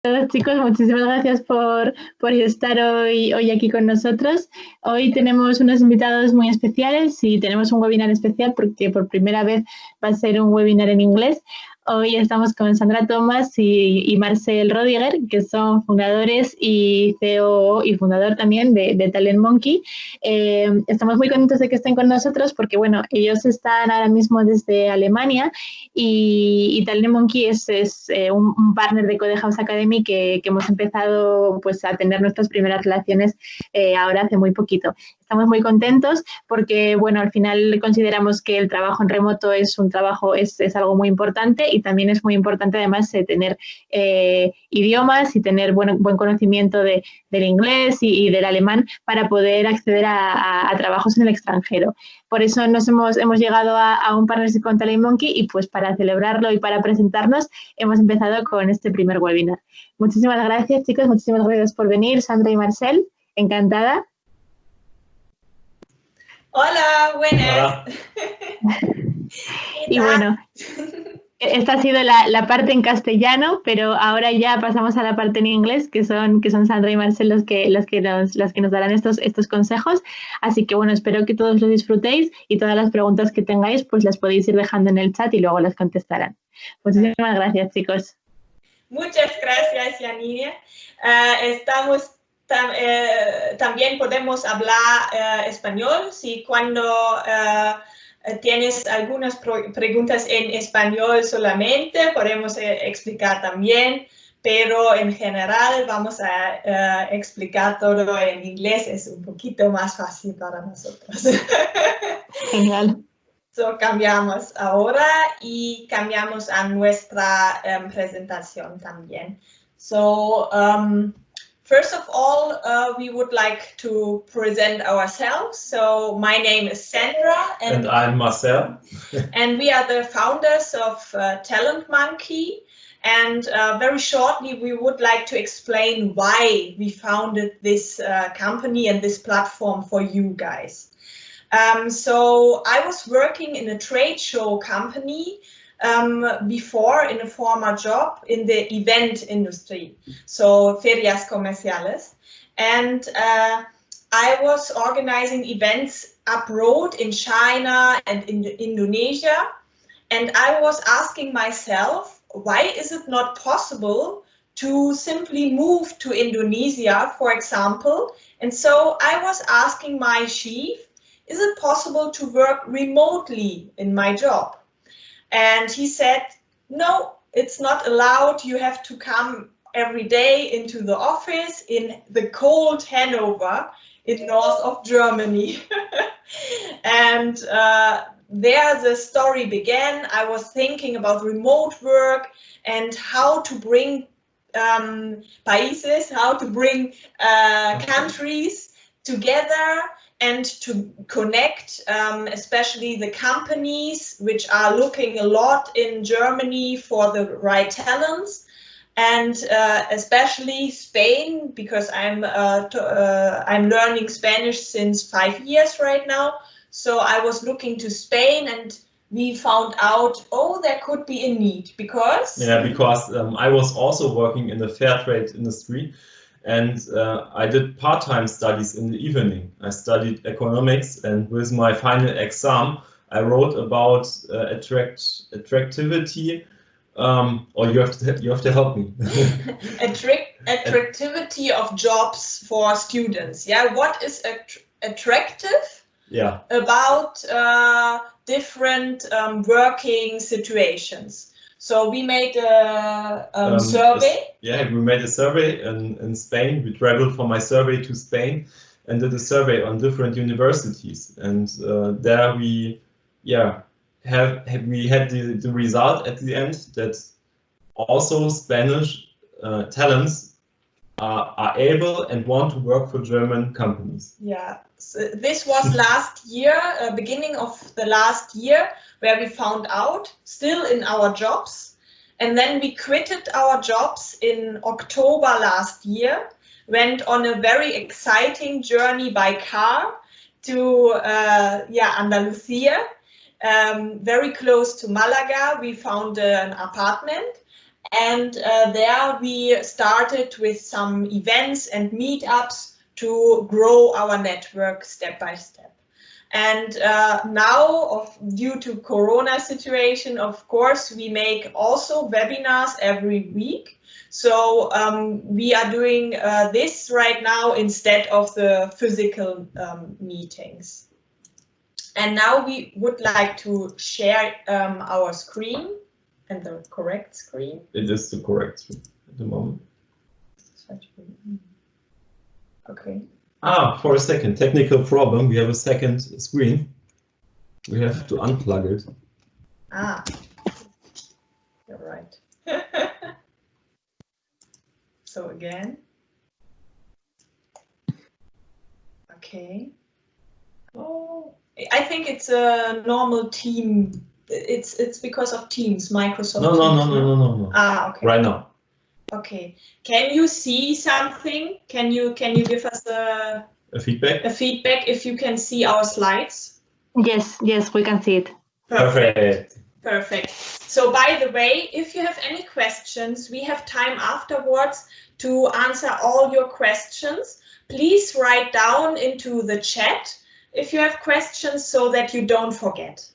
Hola chicos, muchísimas gracias por estar hoy aquí con nosotros. Hoy tenemos unos invitados muy especiales y tenemos un webinar especial porque por primera vez va a ser un webinar en inglés. Hoy estamos con Sandra Thomas y Marcel Rodiger, que son fundadores y CEO y fundador también de Talent Monkey. Estamos muy contentos de que estén con nosotros porque, bueno, ellos están ahora mismo desde Alemania y Talent Monkey es un partner de Code House Academy que hemos empezado pues, a tener nuestras primeras relaciones ahora hace muy poquito. Estamos muy contentos porque, bueno, al final consideramos que el trabajo en remoto es algo muy importante y también es muy importante además tener idiomas y tener buen conocimiento del inglés y del alemán para poder acceder a trabajos en el extranjero. Por eso hemos llegado a un partnership con Talent Monkey y pues para celebrarlo y para presentarnos hemos empezado con este primer webinar. Muchísimas gracias chicos, muchísimas gracias por venir, Sandra y Marcel, encantada. Hola, buenas. Y bueno, esta ha sido la parte en castellano, pero ahora ya pasamos a la parte en inglés, que son Sandra y Marcel los que nos darán estos consejos. Así que bueno, espero que todos lo disfrutéis y todas las preguntas que tengáis, pues las podéis ir dejando en el chat y luego las contestarán. Muchísimas gracias, chicos. Muchas gracias, Yanina. También podemos hablar español si cuando tienes algunas preguntas en español solamente, podemos explicar también, pero en general vamos a explicar todo en inglés, es un poquito más fácil para nosotros. Genial. So, cambiamos ahora y cambiamos a nuestra presentación también. So, first of all, we would like to present ourselves. So my name is Sandra. And I'm Marcel. And we are the founders of Talent Monkey. And very shortly, we would like to explain why we founded this company and this platform for you guys. So I was working in a trade show company before in a former job in the event industry, so ferias comerciales, and I was organizing events abroad in China and in Indonesia, and I was asking myself, why is it not possible to simply move to Indonesia, for example? And so I was asking my chief, is it possible to work remotely in my job? And he said, no, it's not allowed. You have to come every day into the office in the cold Hanover in north of Germany. And there the story began. I was thinking about remote work and how to bring países, how to bring countries together and to connect, especially the companies which are looking a lot in Germany for the right talents, and especially Spain, because I'm learning Spanish since 5 years right now. So I was looking to Spain, and we found out, oh, there could be a need because I was also working in the fair trade industry. And I did part-time studies in the evening. I studied economics, and with my final exam, I wrote about attractivity. Or you have to help me. Attractivity of jobs for students. Yeah, what is attractive? Yeah. About different working situations. So we made a survey. Yeah, we made a survey in Spain. We traveled for my survey to Spain and did a survey on different universities. And there we had the result at the end that also Spanish talents are able and want to work for German companies. Yeah, so this was last year, beginning of the last year, where we found out, still in our jobs. And then we quitted our jobs in October last year, went on a very exciting journey by car to Andalusia, very close to Malaga. We found an apartment And there we started with some events and meetups to grow our network step by step. And now, due to Corona situation, of course, we make also webinars every week. So we are doing this right now instead of the physical meetings. And now we would like to share our screen and the correct screen. It is the correct screen at the moment. Okay. Ah, for a second, technical problem. We have a second screen. We have to unplug it. Ah, you're right. So again. Okay. Oh, I think it's a normal team. It's because of Teams, Microsoft Teams. No. Ah, okay. Right now. Okay. Can you see something? Can you give us a feedback? A feedback if you can see our slides? Yes, we can see it. Perfect. Perfect. So by the way, if you have any questions, we have time afterwards to answer all your questions. Please write down into the chat if you have questions so that you don't forget.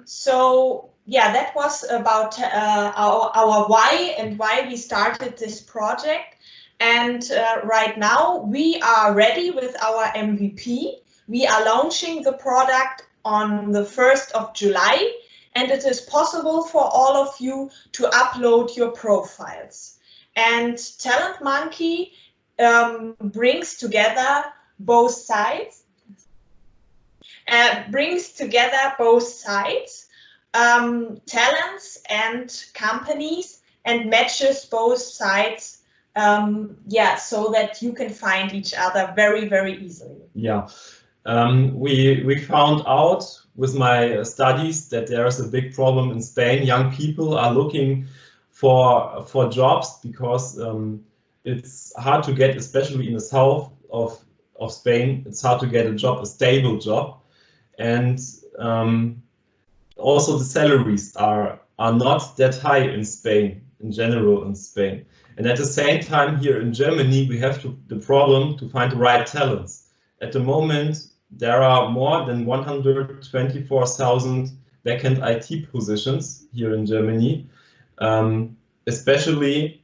So yeah, that was about our why and why we started this project. And right now we are ready with our MVP. We are launching the product on the 1st of July, and it is possible for all of you to upload your profiles. And Talent Monkey brings together both sides. Talents and companies, and matches both sides, yeah, so that you can find each other very, very easily. Yeah, we found out with my studies that there is a big problem in Spain. Young people are looking for jobs because it's hard to get, especially in the south of Spain, it's hard to get a job, a stable job. And also the salaries are not that high in Spain, in general in Spain. And at the same time here in Germany, we have the problem to find the right talents. At the moment, there are more than 124,000 backend IT positions here in Germany, especially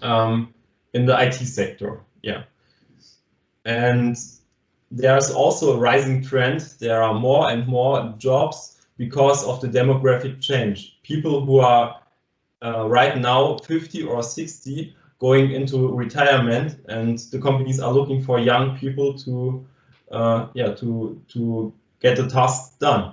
in the IT sector. Yeah. And there's also a rising trend. There are more and more jobs because of the demographic change. People who are right now 50 or 60 going into retirement, and the companies are looking for young people to get the tasks done.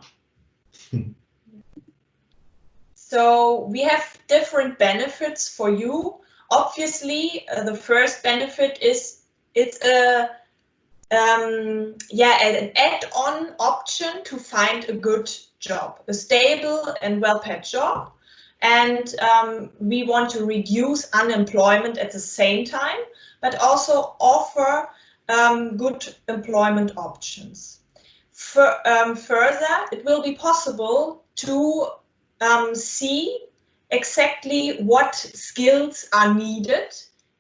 So we have different benefits for you. Obviously, the first benefit is it's an add-on option to find a good job, a stable and well-paid job. And we want to reduce unemployment at the same time, but also offer good employment options. Further, it will be possible to see exactly what skills are needed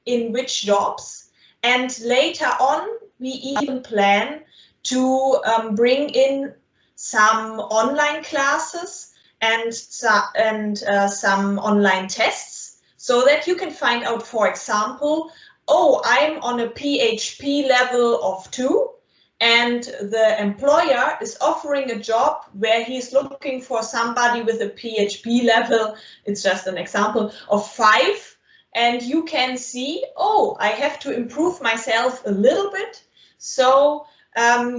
in which jobs. And later on, we even plan to bring in some online classes and some online tests, so that you can find out, for example, oh, I'm on a PHP level of 2, and the employer is offering a job where he's looking for somebody with a PHP level, it's just an example, of 5, and you can see, oh, I have to improve myself a little bit. So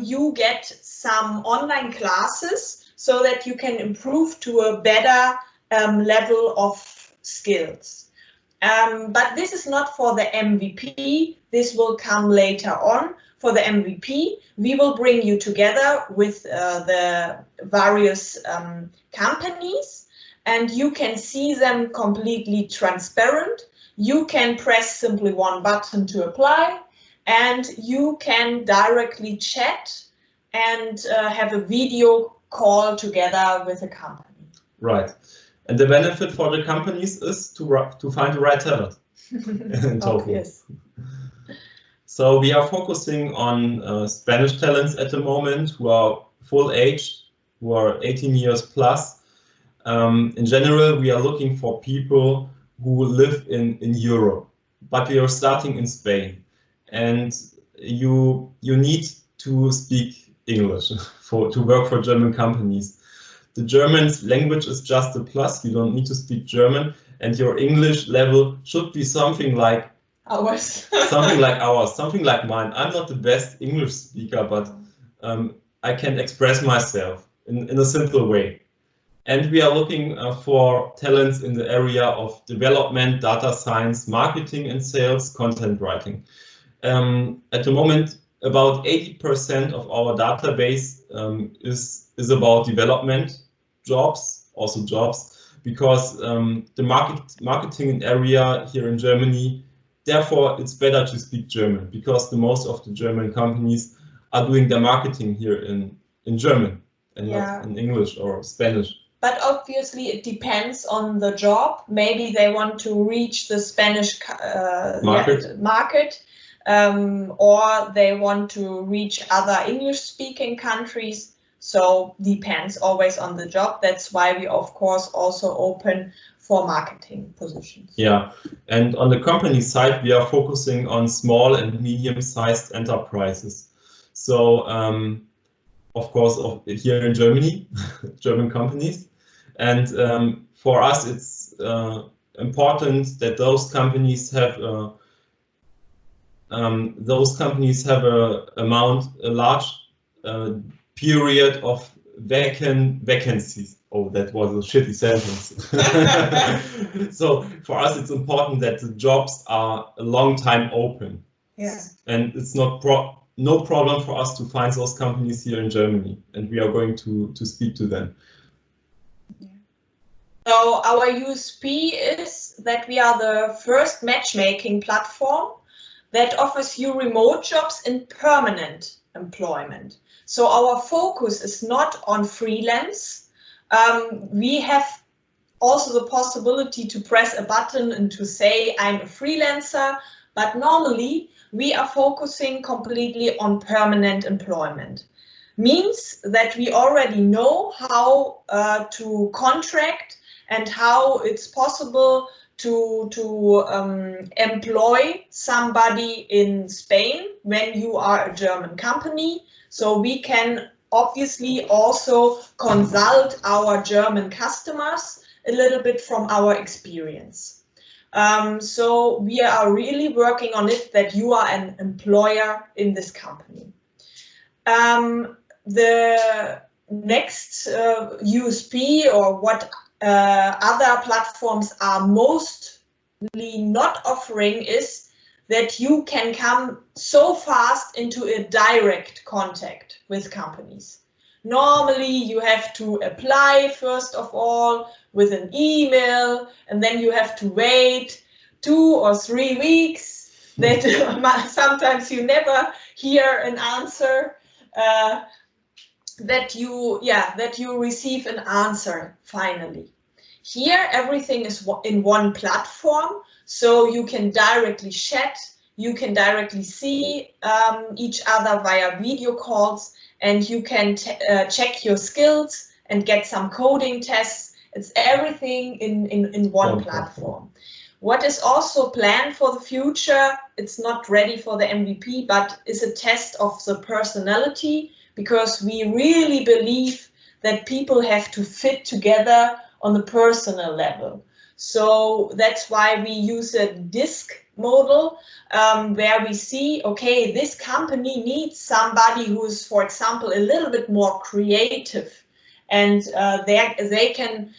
you get some online classes so that you can improve to a better level of skills. But this is not for the MVP. This will come later on. For the MVP, we will bring you together with the various companies, and you can see them completely transparent. You can press simply one button to apply, and you can directly chat and have a video call together with a company. Right. And the benefit for the companies is to find the right talent in total. Yes. So we are focusing on Spanish talents at the moment who are full age, who are 18 years plus. In general, we are looking for people who live in Europe, but we are starting in Spain. And you need to speak English to work for German companies. The German language is just a plus. You don't need to speak German, and your English level should be something like ours. Something like ours, something like mine. I'm not the best English speaker, but I can express myself in a simple way. And we are looking for talents in the area of development, data science, marketing and sales, content writing. At the moment, about 80% of our database is about development jobs, because the marketing area here in Germany, therefore it's better to speak German, because the most of the German companies are doing their marketing here in German and not in English or Spanish. But obviously it depends on the job. Maybe they want to reach the Spanish market, or they want to reach other English-speaking countries. So depends always on the job. That's why we of course also open for marketing positions. Yeah, and on the company side, we are focusing on small and medium-sized enterprises. So of course, here in Germany, German companies. And for us, it's important that those companies have a large period of vacancies. Oh, that was a shitty sentence. So for us, it's important that the jobs are a long time open. Yeah. And it's no problem for us to find those companies here in Germany, and we are going to speak to them. So our USP is that we are the first matchmaking platform that offers you remote jobs in permanent employment. So our focus is not on freelance. We have also the possibility to press a button and to say I'm a freelancer, but normally we are focusing completely on permanent employment. Means that we already know how to contract and how it's possible to employ somebody in Spain when you are a German company. So we can obviously also consult our German customers a little bit from our experience. So we are really working on it that you are an employer in this company. The next USP, or what other platforms are mostly not offering, is that you can come so fast into a direct contact with companies. Normally you have to apply first of all with an email, and then you have to wait 2 or 3 weeks. That sometimes you never hear an answer. That you receive an answer finally. Here everything is in one platform, so you can directly chat, you can directly see each other via video calls, and you can check your skills and get some coding tests. It's everything in one platform. What is also planned for the future, it's not ready for the MVP, but is a test of the personality, because we really believe that people have to fit together on the personal level. So that's why we use a disc model, where we see, okay, this company needs somebody who's, for example, a little bit more creative, and they can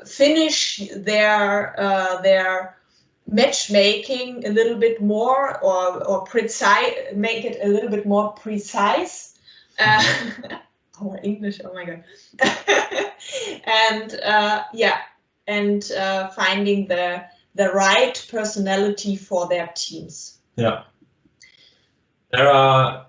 finish their matchmaking a little bit more, or precise, make it a little bit more precise. Our English, oh my god. And finding the right personality for their teams. Yeah. There are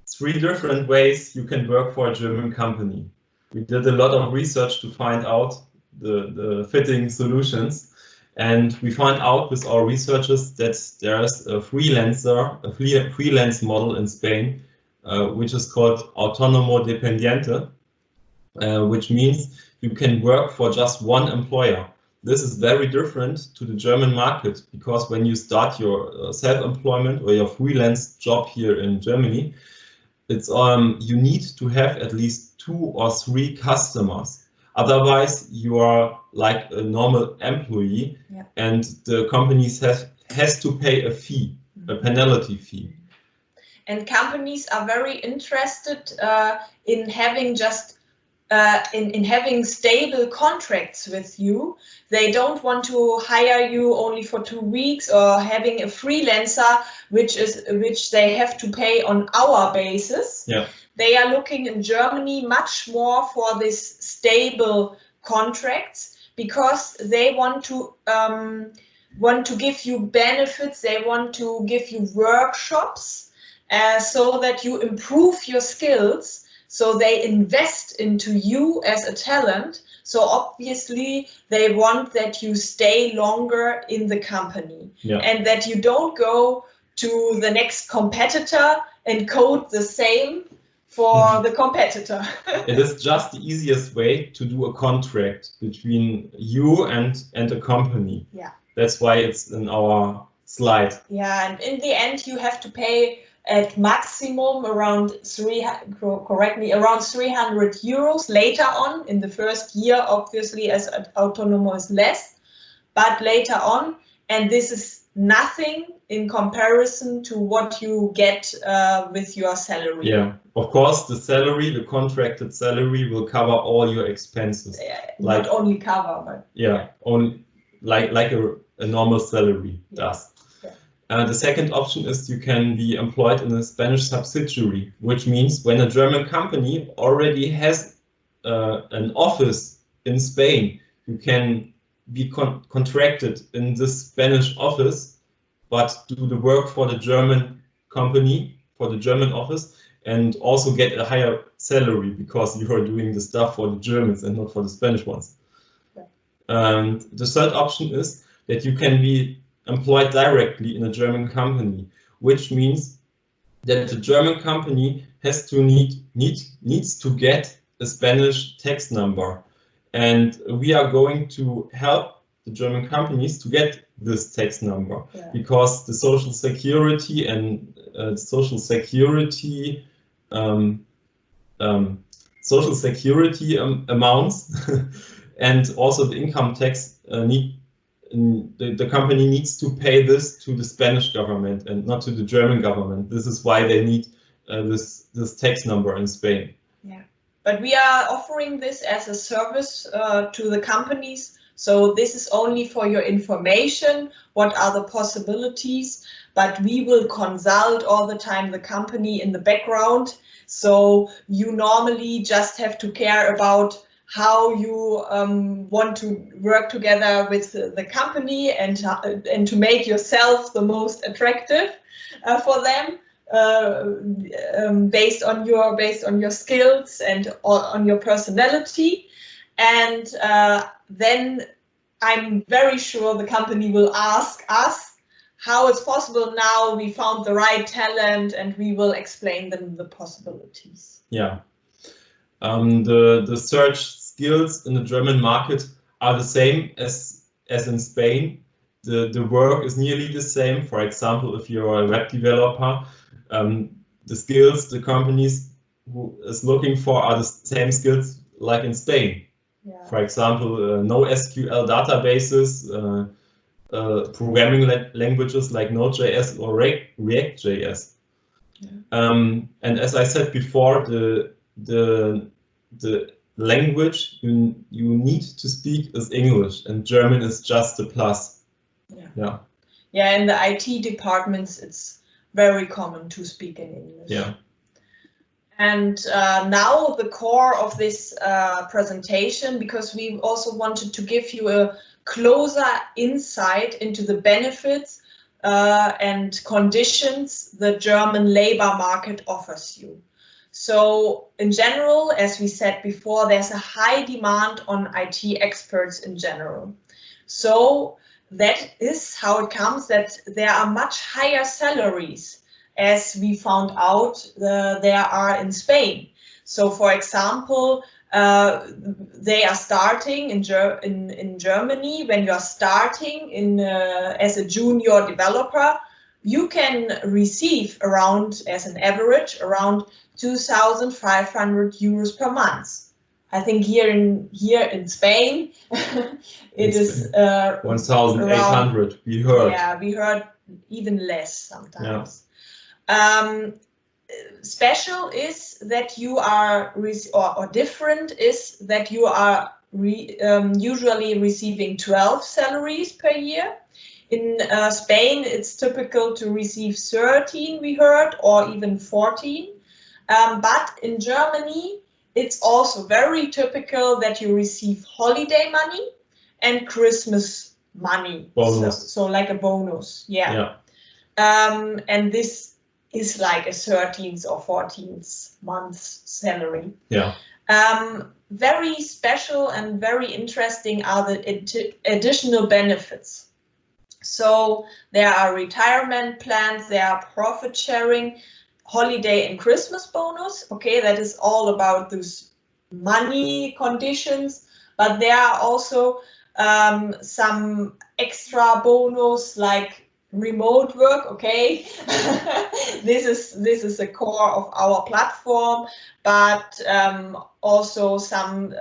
3 different ways you can work for a German company. we did a lot of research to find out the fitting solutions. And we found out with our researchers that there's a freelance model in Spain, which is called autónomo dependiente, which means you can work for just one employer. This is very different to the German market, because when you start your self-employment or your freelance job here in Germany, it's you need to have at least 2 or 3 customers. Otherwise, you are like a normal employee, yeah. And the companies has to pay a fee, a penalty fee. And companies are very interested in having just in having stable contracts with you. They don't want to hire you only for 2 weeks, or having a freelancer which they have to pay on hour basis. Yeah. They are looking in Germany much more for this stable contracts, because they want to give you benefits. They want to give you workshops so that you improve your skills. So they invest into you as a talent. So obviously they want that you stay longer in the company, yeah. And that you don't go to the next competitor and code the same for the competitor. It is just the easiest way to do a contract between you and a company. Yeah. That's why it's in our slide. Yeah, and in the end you have to pay at maximum around around 300 euros later on. In the first year, obviously, as autonomo is less, but later on, and this is nothing in comparison to what you get with your salary. Yeah, of course, the contracted salary will cover all your expenses. Like, not only cover, but yeah, only like a normal salary does. The second option is you can be employed in a Spanish subsidiary, which means when a German company already has an office in Spain, you can be contracted in this Spanish office, but do the work for the German company, for the German office, and also get a higher salary, because you are doing the stuff for the Germans and not for the Spanish ones. And the third option is that you can be employed directly in a German company, which means that the German company has to needs to get a Spanish tax number, and we are going to help the German companies to get this tax number, yeah. Because the social security and social security amounts and also the income tax the company needs to pay this to the Spanish government and not to the German government. This is why they need this tax number in Spain. Yeah, but we are offering this as a service to the companies. So this is only for your information. What are the possibilities? But we will consult all the time the company in the background. So you normally just have to care about how you want to work together with the company and to make yourself the most attractive for them, based on your skills and on your personality. And then I'm very sure the company will ask us how it's possible now we found the right talent, and we will explain them the possibilities. Yeah. The search skills in the German market are the same as in Spain. The work is nearly the same. For example, if you're a web developer, the skills the companies who is looking for are the same skills like in Spain. Yeah. For example, NoSQL databases, programming languages like Node.js or React.js. Yeah. And as I said before, the language you need to speak is English, and German is just a plus. Yeah. Yeah, in the IT departments, it's very common to speak in English. Yeah. And now the core of this presentation, because we also wanted to give you a closer insight into the benefits and conditions the German labor market offers you. So in general, as we said before, there's a high demand on IT experts in general. So that is how it comes that there are much higher salaries, as we found out there are in Spain. So for example, they are starting in Germany. When you are starting as a junior developer, you can receive around, as an average, around 2,500 euros per month. I think here in Spain, it is 1,800. We heard. Yeah, we heard even less sometimes. Yeah. Special is that you are, or different is that you are usually receiving 12 salaries per year. In Spain, it's typical to receive 13, we heard, or even 14. But in Germany, it's also very typical that you receive holiday money and Christmas money. So like a bonus, yeah. And this is like a 13th or 14th month's salary. Yeah. Very special and very interesting are the additional benefits. So there are retirement plans, there are profit sharing, holiday and Christmas bonus. Okay, that is all about those money conditions, but there are also some extra bonus like remote work. Okay, this is the core of our platform, but also some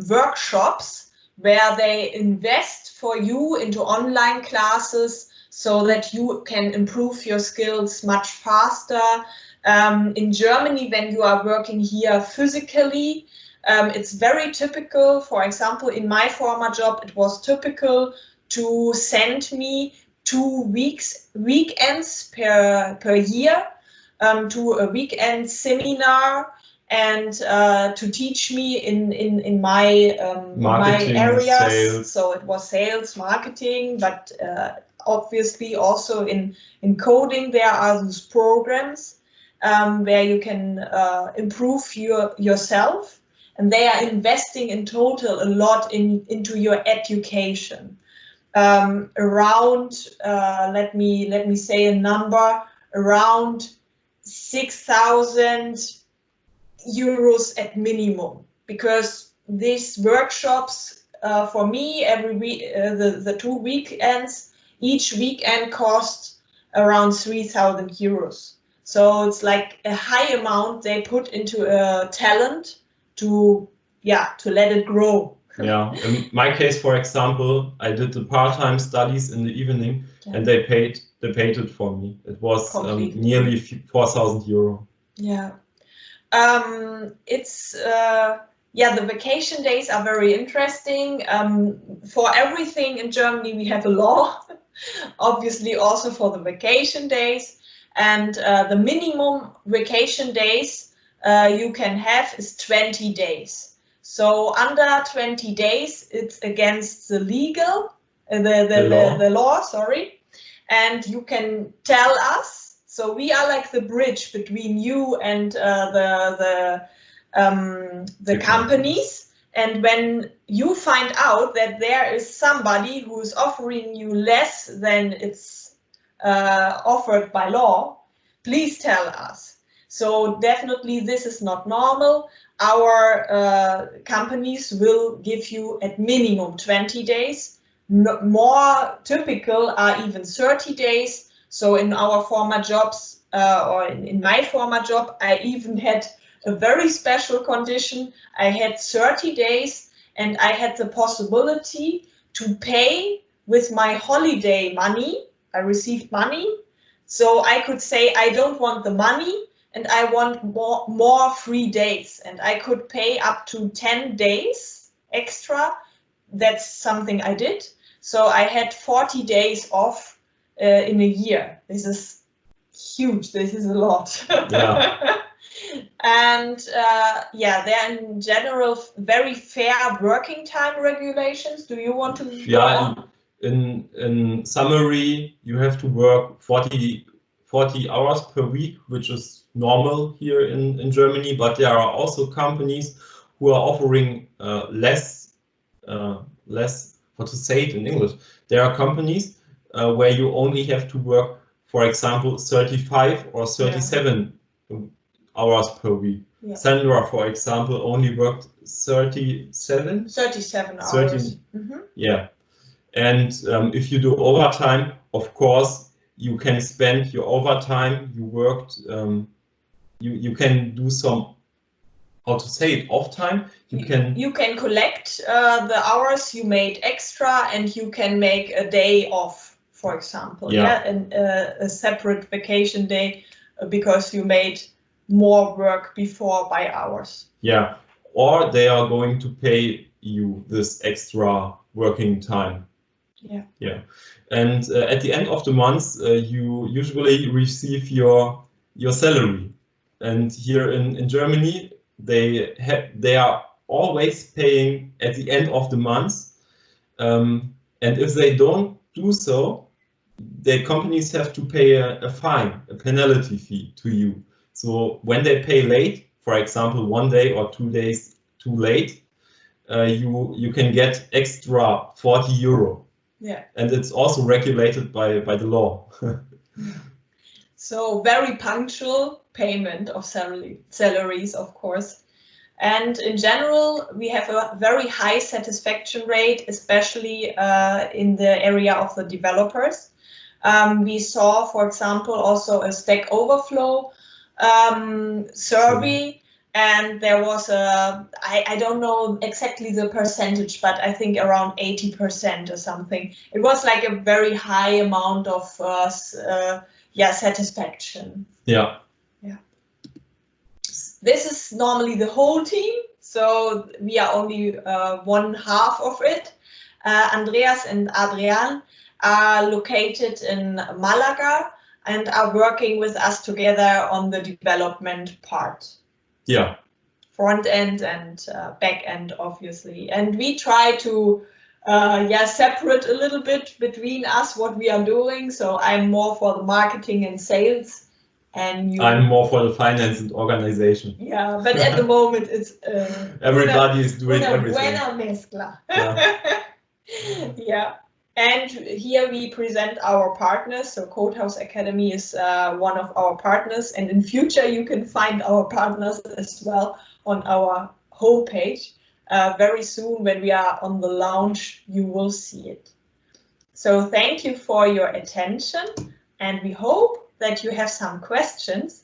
workshops where they invest for you into online classes so that you can improve your skills much faster. In Germany, when you are working here physically, it's very typical. For example, in my former job, it was typical to send me 2 weekends per year to a weekend seminar and to teach me in my areas. Sales. So it was sales, marketing, but obviously also in coding there are those programs where you can improve yourself, and they are investing in total a lot into your education. Around let me say a number, around 6,000 euros at minimum, because these workshops for me every week, the 2 weekends, each weekend costs around 3,000 euros. So it's like a high amount they put into a talent to let it grow. Yeah, in my case, for example, I did the part-time studies in the evening, and they paid it for me. It was nearly 4,000 euro. Yeah. It's the vacation days are very interesting. For everything in Germany we have a law, obviously also for the vacation days, and the minimum vacation days you can have is 20 days. So under 20 days it's against the law, sorry, and you can tell us. So we are like the bridge between you and the companies. And when you find out that there is somebody who is offering you less than it's offered by law, please tell us. So definitely this is not normal. Our companies will give you at minimum 20 days. More typical are even 30 days. So in our former jobs, or in my former job, I even had a very special condition. I had 30 days and I had the possibility to pay with my holiday money. I received money. So I could say, I don't want the money and I want more free days. And I could pay up to 10 days extra. That's something I did. So I had 40 days off in a year. This is huge. This is a lot. Yeah. And there in general very fair working time regulations. Do you want to go on? In summary, you have to work 40 hours per week, which is normal here in Germany, but there are also companies who are offering less, how to say it in English. There are companies where you only have to work, for example, 35 or 37 hours per week. Yeah. Sandra, for example, only worked 37? 37 hours. Yeah. And if you do overtime, of course, you can spend your overtime. You worked, you can do some, how to say it, off time. You can collect the hours you made extra, and you can make a day off, for example. And a separate vacation day because you made more work before by hours. Yeah, or they are going to pay you this extra working time. Yeah. And at the end of the month, you usually receive your salary. And here in Germany, they are always paying at the end of the month. And if they don't do so, the companies have to pay a fine, a penalty fee to you. So when they pay late, for example, 1 day or 2 days too late, you can get extra 40 euro. Yeah. And it's also regulated by the law. So very punctual payment of salaries, of course. And in general, we have a very high satisfaction rate, especially in the area of the developers. We saw, for example, also a Stack Overflow survey, and there was I don't know exactly the percentage, but I think around 80% or something. It was like a very high amount of satisfaction. Yeah. This is normally the whole team, so we are only one half of it. Andreas and Adrian are located in Malaga and are working with us together on the development part. Yeah. Front end and back end, obviously. And we try to separate a little bit between us what we are doing. So I'm more for the marketing and sales. And I'm more for the finance and organization. Yeah, but at the moment it's everybody is doing everything. Buena mezcla. Yeah. And here we present our partners. So Codehouse Academy is one of our partners, and in future you can find our partners as well on our homepage. Very soon, when we are on the launch, you will see it. So thank you for your attention, and we hope that you have some questions,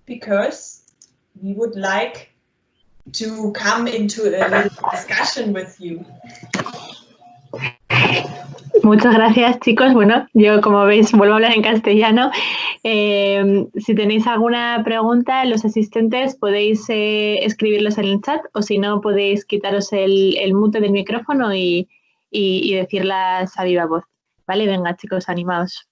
because we would like to come into a little discussion with you. Muchas gracias, chicos. Bueno, yo, como veis, vuelvo a hablar en castellano. Si tenéis alguna pregunta, los asistentes podéis escribirlos en el chat, o si no, podéis quitaros el mute del micrófono y decirlas a viva voz. Vale, venga, chicos, animaos.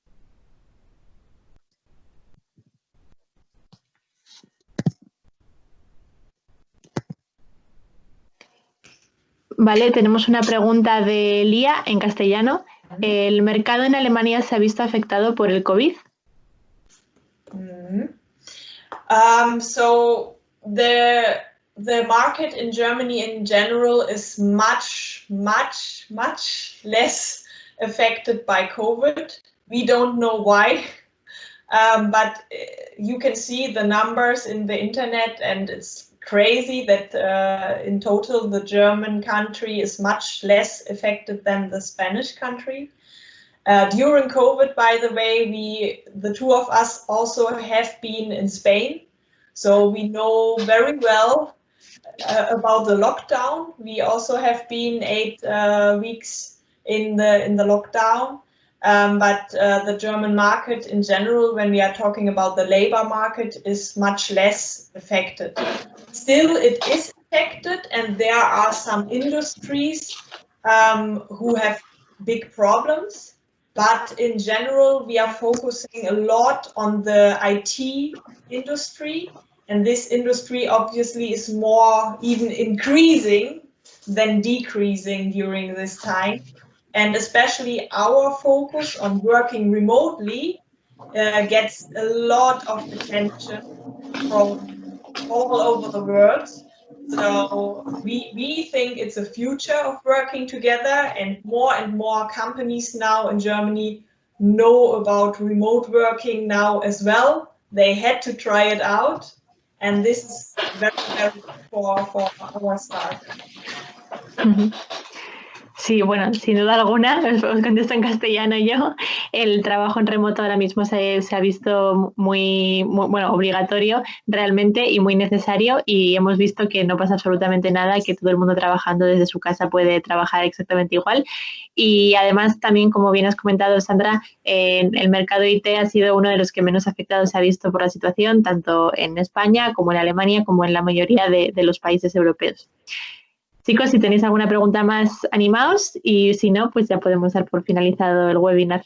Vale, tenemos una pregunta de Lía en castellano. ¿El mercado en Alemania se ha visto afectado por el COVID? So the market in Germany in general is much less affected by COVID. We don't know why, but you can see the numbers in the internet, and it's crazy that in total the German country is much less affected than the Spanish country. During COVID, by the way, the two of us also have been in Spain, so we know very well about the lockdown. We also have been 8 weeks in the lockdown, but the German market in general, when we are talking about the labor market, is much less affected. Still, it is affected, and there are some industries who have big problems. But in general, we are focusing a lot on the IT industry, and this industry obviously is more even increasing than decreasing during this time. And especially our focus on working remotely gets a lot of attention from all over the world. So we think it's a future of working together, and more companies now in Germany know about remote working now as well. They had to try it out, and this is very, very good for our startup. Sí, bueno, sin duda alguna, os contesto en castellano yo, el trabajo en remoto ahora mismo se ha visto muy, bueno, obligatorio realmente y muy necesario, y hemos visto que no pasa absolutamente nada, que todo el mundo trabajando desde su casa puede trabajar exactamente igual. Y además también, como bien has comentado, Sandra, el mercado IT ha sido uno de los que menos afectados se ha visto por la situación, tanto en España como en Alemania, como en la mayoría de los países europeos. Chicos, si tenéis alguna pregunta más, animaos, y si no, pues ya podemos dar por finalizado el webinar.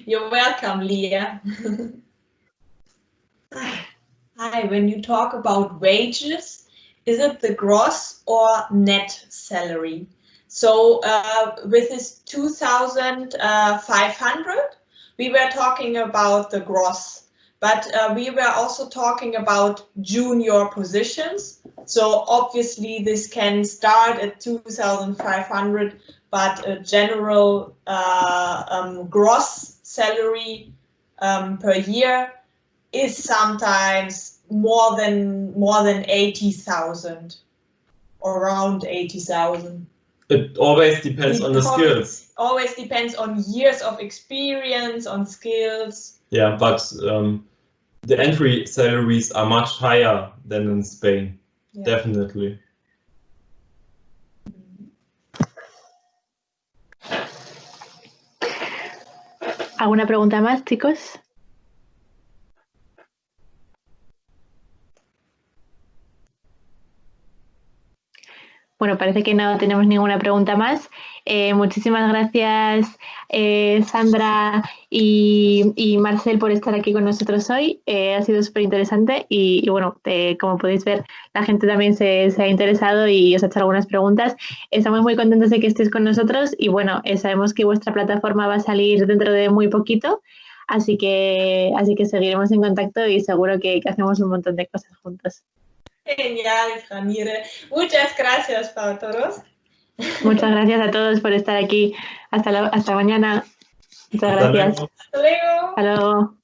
You're welcome, Leah. Hi, when you talk about wages, is it the gross or net salary? So with this 2,500, we were talking about the gross. But we were also talking about junior positions. So obviously this can start at 2,500, but a general gross salary per year is sometimes more than 80,000, around 80,000. It always depends on the skills. Always depends on years of experience, on skills. Yeah, but the entry salaries are much higher than in Spain, yeah. Definitely. ¿Alguna pregunta más, chicos? Bueno, parece que no tenemos ninguna pregunta más. Muchísimas gracias, Sandra y Marcel, por estar aquí con nosotros hoy. Ha sido súper interesante y bueno, como podéis ver, la gente también se ha interesado y os ha hecho algunas preguntas. Estamos muy contentos de que estéis con nosotros y bueno, sabemos que vuestra plataforma va a salir dentro de muy poquito, así que seguiremos en contacto y seguro que hacemos un montón de cosas juntos. Genial, Ramire. Muchas gracias para todos. Muchas gracias a todos por estar aquí. Hasta mañana. Muchas gracias. Hasta luego. Hasta luego.